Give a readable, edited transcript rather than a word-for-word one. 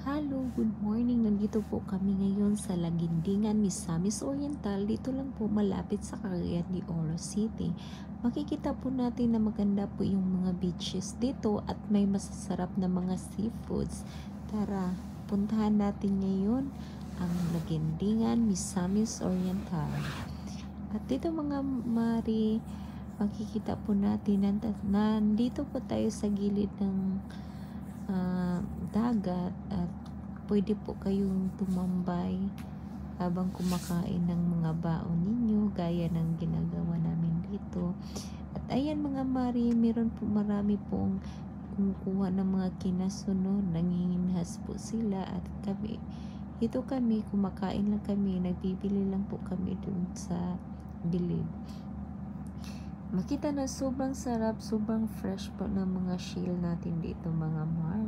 Hello, good morning. Nandito po kami ngayon sa Lagindingan, Misamis Oriental. Dito lang po malapit sa Cagayan de Oro City. Makikita po natin na maganda po yung mga beaches dito at may masasarap na mga seafoods. Tara, puntahan natin ngayon ang Lagindingan, Misamis Oriental. At dito mga mari, makikita po natin nandito po tayo sa gilid ng dagat at pwede po kayong tumambay habang kumakain ng mga baon ninyo gaya ng ginagawa namin dito. At ayan mga mari, marami pong kumukuha ng mga kinasunod, nanginginhas po sila at kami kumakain lang kami, nagbibili lang po kami dun sa bilid. Makita na sobrang sarap, sobrang fresh po ng mga shell natin dito mga mar.